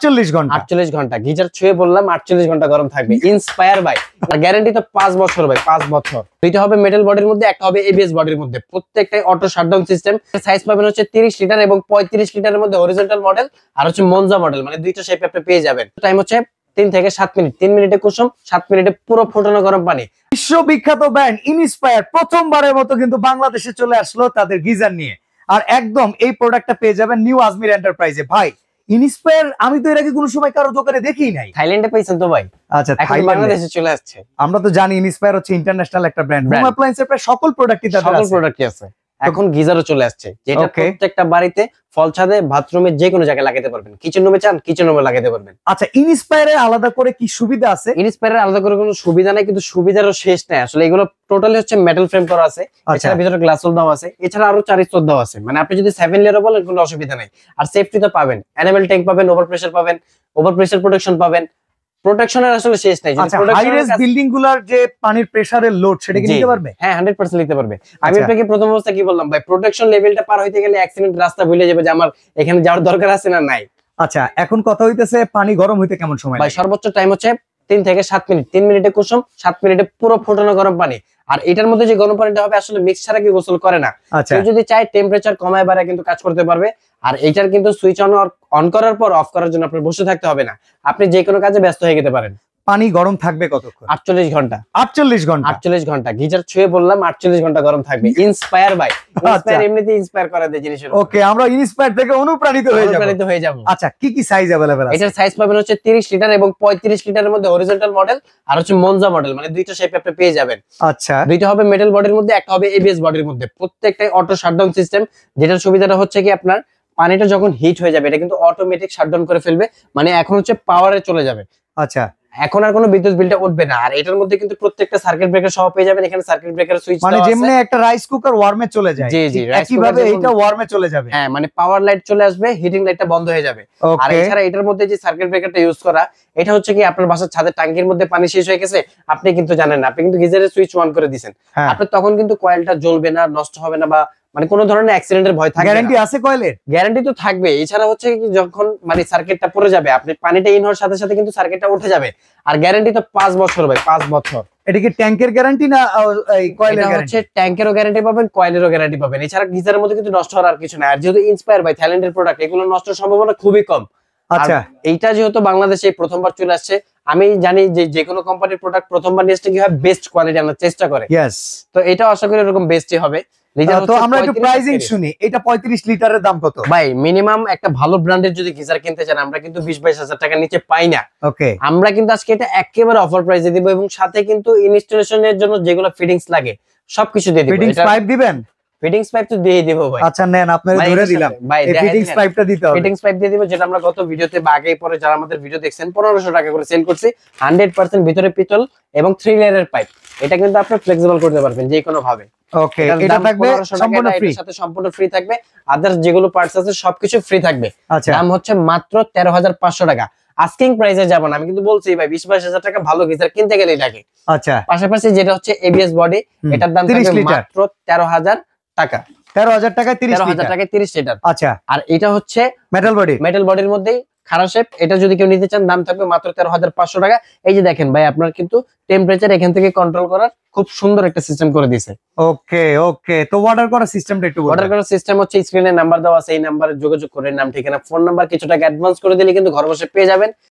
48 ঘন্টা 48 ঘন্টা গিজার ছুঁয়ে বললাম 48 ঘন্টা গরম থাকবে। ইন্সপায়ার ভাই, আর গ্যারান্টি তো 5 বছর ভাই, 5 বছর। দুইটা হবে মেটাল বডির মধ্যে, একটা হবে এবিএস বডির মধ্যে, প্রত্যেকটাই অটো শাটডাউন সিস্টেম। সাইজ পাবেন হচ্ছে 30 লিটার এবং 35 লিটারের মধ্যে হরিজন্টাল মডেল, আর হচ্ছে মনজা মডেল, মানে দুইটা শেপে আপনি পেয়ে যাবেন। টাইম হচ্ছে 3 থেকে 7 মিনিট, 3 মিনিটে কুসুম, 7 মিনিটে পুরো ফোটানো গরম পানি। বিশ্ববিখ্যাত ব্র্যান্ড ইনস্পায়ার প্রথমবারের মতো কিন্তু বাংলাদেশে চলে আসলো তাদের গিজার নিয়ে, আর একদম এই প্রোডাক্টটা পেয়ে যাবেন নিউ আজমির এন্টারপ্রাইজে। ভাই ইনস্পায়ার আমি তো এর আগে কোনো সময় কারো দোকানে দেখিই নাই। থাইল্যান্ডে পাইছেন তো ভাই? আচ্ছা, এখন বাংলাদেশে চলে আসছে। আমরা তো জানি ইনস্পায়ার হচ্ছে ইন্টারন্যাশনাল একটা ব্র্যান্ড, হোম অ্যাপ্লায়েন্সের প্রায় সকল প্রোডাক্টই তাদের আছে। সকল প্রোডাক্টই আছে। এখন গিজারও চলে আসছে, যেটা প্রত্যেকটা বাড়িতে, ফল ছাদে, বাথরুমে, যে কোনো জায়গায় লাগাতে পারবেন। কিচেন রুমে চান, কিচেন রুমে লাগাতে পারবেন। আচ্ছা, ইনস্পায়ারের আলাদা করে কি সুবিধা আছে? ইনস্পায়ারের আলাদা করে কোনো সুবিধা নাই, কিন্তু সুবিধারও শেষ নাই আসলে। এগুলো টোটালি হচ্ছে মেটাল ফ্রেম করা আছে, এছাড়া ভিতরে গ্লাস হোল দেওয়া আছে, এছাড়া আরো 4 স্তর দেওয়া আছে। মানে আপনি যদি 7 লেয়ারও বলেন কোনো অসুবিধা নাই। আর সেফটি তো পাবেন, এনামেল ট্যাঙ্ক পাবেন, ওভার প্রেসার প্রোটেকশন পাবেন। প্রোটেকশনের আসলে শেষ নাই। হাই রেজ বিল্ডিং গুলার যে পানির প্রেসারের লোড, সেটা কি নিতে পারবে? হ্যাঁ, 100% নিতে পারবে। আমি আপনাকে প্রথম অবস্থা কি বললাম ভাই, প্রোটেকশন লেভেলটা পার হইতে গেলে অ্যাক্সিডেন্ট রাস্তা ভুলে যাবে যে আমার এখানে যাওয়ার দরকার আছে না নাই। আচ্ছা, এখন কথা হইতেছে পানি গরম হইতে কেমন সময় ভাই? সর্বোচ্চ টাইম হচ্ছে 3 থেকে 7 মিনিট, 3 মিনিটে কুসুম, 7 মিনিটে পুরো ফোটানো গরম পানি। আর এটার মধ্যে যে গরম পানিটা হবে আসলে মিক্স ছাড়া কি গোসল করে না। কেউ যদি চায় টেম্পারেচার কমায় বাড়ায় কিন্তু কাজ করতে পারবে। আর এটার কিন্তু সুইচ অন করার পর অফ করার জন্য আপনার বসে থাকতে হবে না, আপনি যে কোনো কাজে ব্যস্ত হয়ে যেতে পারেন। পানি গরম থাকবে কতক্ষণ? 48 ঘন্টা 48 ঘন্টা 48 ঘন্টা গিজার ছুঁয়ে বললাম 48 ঘন্টা গরম থাকবে। ইন্সপায়ার ভাই, ইন্সপায়ার এমনিতে ইন্সপায়ার করা দেয় জিনিসের। ওকে, আমরা ইন্সপায়ার থেকে অনুপ্রাণিত হয়ে যাব। আচ্ছা, কি কি সাইজ अवेलेबल আছে? এটার সাইজ পাবেন হচ্ছে 30 লিটার এবং 35 লিটারের মধ্যে হরিজন্টাল মডেল, আর হচ্ছে মনজা মডেল, মানে দুইটা শেপে আপনি পেয়ে যাবেন। আচ্ছা, দুইটা হবে মেটাল বডির মধ্যে, একটা হবে এবিএস বডির মধ্যে, প্রত্যেকটাই অটো শাটডাউন সিস্টেম। যেটার সুবিধাটা হচ্ছে কি আপনার পানিটা যখন হিট হয়ে যাবে এটা কিন্তু অটোমেটিক শাটডাউন করে ফেলবে, মানে এখন হচ্ছে পাওয়ারে চলে যাবে। আচ্ছা, এখন আর কোনো বিদ্যুৎ বিলটা উঠবে না। আর এটার মধ্যে কিন্তু প্রত্যেকটা সার্কিট ব্রেকার সহ পেয়ে যাবেন। এখানে সার্কিট ব্রেকার সুইচ মানে যেমনি একটা রাইস কুকার ওয়ার্মে চলে যায়, জি জি, একইভাবে এটা ওয়ার্মে চলে যাবে। হ্যাঁ, মানে পাওয়ার লাইট চলে আসবে, হিটিং লাইটটা বন্ধ হয়ে যাবে। আর এছাড়া এটার মধ্যে যে সার্কিট ব্রেকারটা ইউজ করা, এটা হচ্ছে কি আপনার বাসার ছাদের ট্যাঙ্কির মধ্যে পানি শেষ হয়ে গেছে, আপনি কিন্তু জানেন না, আপনি কিন্তু গিজারের সুইচ অন করে দিবেন, আপনার তখন কিন্তু কয়েলটা জ্বলবে না, নষ্ট হবে না, বা মানে কোনো ধরনের অ্যাক্সিডেন্টের ভয় থাকবে না। গ্যারান্টি আছে কয়েলের? গ্যারান্টি তো থাকবে। এছাড়া হচ্ছে কি যখন মানে সার্কিটটা পড়ে যাবে, আপনি পানিটা ইন হওয়ার সাথে সাথে কিন্তু সার্কিটটা উঠে যাবে। আর গ্যারান্টি তো 5 বছর ভাই, 5 বছর। এটা কি ট্যাঙ্কের গ্যারান্টি না এই কয়েলের গ্যারান্টি? হচ্ছে ট্যাঙ্কেরও গ্যারান্টি পাবেন, কয়েলেরও গ্যারান্টি পাবেন। এছাড়া গিজারের মধ্যে কিন্তু নষ্ট হওয়ার আর কিছু নাই। আর যেহেতু ইন্সপায়ার ভাই থাইল্যান্ডের প্রোডাক্ট, এগুলো নষ্টের সম্ভাবনা খুবই কম। আচ্ছা, এইটা যেহেতু বাংলাদেশে প্রথমবার চলে আসছে, আমি জানি যে কোনো কোম্পানির প্রোডাক্ট প্রথমবার নিয়ে আসলে কি হয়, বেস্ট কোয়ালিটি আনার চেষ্টা করে। ইয়েস, তো এটা আশা করি এরকম বেস্টই হবে। তো আমরা একটু প্রাইসিং শুনি, এটা 35 লিটারের দাম কত? ভাই মিনিমাম একটা ভালো ব্র্যান্ডের যদি গিজার কিনতে চান, আমরা কিন্তু 20-22 হাজার টাকার নিচে পাই না। ওকে, আমরা কিন্তু আজকে এটা একেবারে অফার প্রাইসে দিব, এবং সাথে কিন্তু ইনস্টলেশনের জন্য যেগুলো ফিটিংস লাগে সবকিছু দিয়ে দিব। ফিটিংস পাইপ দিবেন? ফিটিংস পাইপ তো দিয়ে দিব ভাই। আচ্ছা নেন, আপনারে ধরে দিলাম, এই ফিটিংস পাইপটা দিতে হবে। ফিটিংস পাইপ দিয়ে দিব, যেটা আমরা গত ভিডিওতে বা আগে পরে যারা আমাদের ভিডিও দেখছেন 1500 টাকা করে সেল করছি। 100% ভিতরে পিতল এবং 3 লেয়ারের পাইপ। এটা কিন্তু আপনি ফ্লেক্সিবল করতে পারবেন যে কোনো ভাবে। ওকে, এটা থাকবে সম্পূর্ণ ফ্রি, এর সাথে সম্পূর্ণ ফ্রি থাকবে। আদার্স যেগুলো পার্টস আছে সবকিছু ফ্রি থাকবে। আচ্ছা, দাম হচ্ছে মাত্র 13,500 টাকা। আস্কিং প্রাইসে যাব না, আমি কিন্তু বলছি ভাই 20-22 হাজার টাকা ভালো গিজার কিনতে গেলেই লাগে। আচ্ছা, পাশাপাশি যেটা হচ্ছে এবিএস বডি, এটার দাম থাকবে মাত্র 13,000 টাকা। 13,000 টাকায় 13,000 টাকায় 30 লিটার। আচ্ছা, আর এটা হচ্ছে মেটাল বডির মধ্যেই খারাপ শেপ। এটা যদি কেউ নিতে চান দাম থাকবে মাত্র 13,500 টাকা। এই যে দেখেন ভাই, আপনার কিন্তু টেম্পারেচার এখান থেকে কন্ট্রোল করার খুব সুন্দর একটা সিস্টেম করে দিয়েছে। ওকে ওকে, তো অর্ডার করার সিস্টেমটা একটু বলুন। অর্ডার করার সিস্টেম হচ্ছে স্ক্রিনে নাম্বার দেওয়া আছে, এই নাম্বারে যোগাযোগ করে নাম ঠিকানা ফোন নাম্বার কিছুটা অ্যাডভান্স করে দিলে কিন্তু ঘর বসে পেয়ে যাবেন।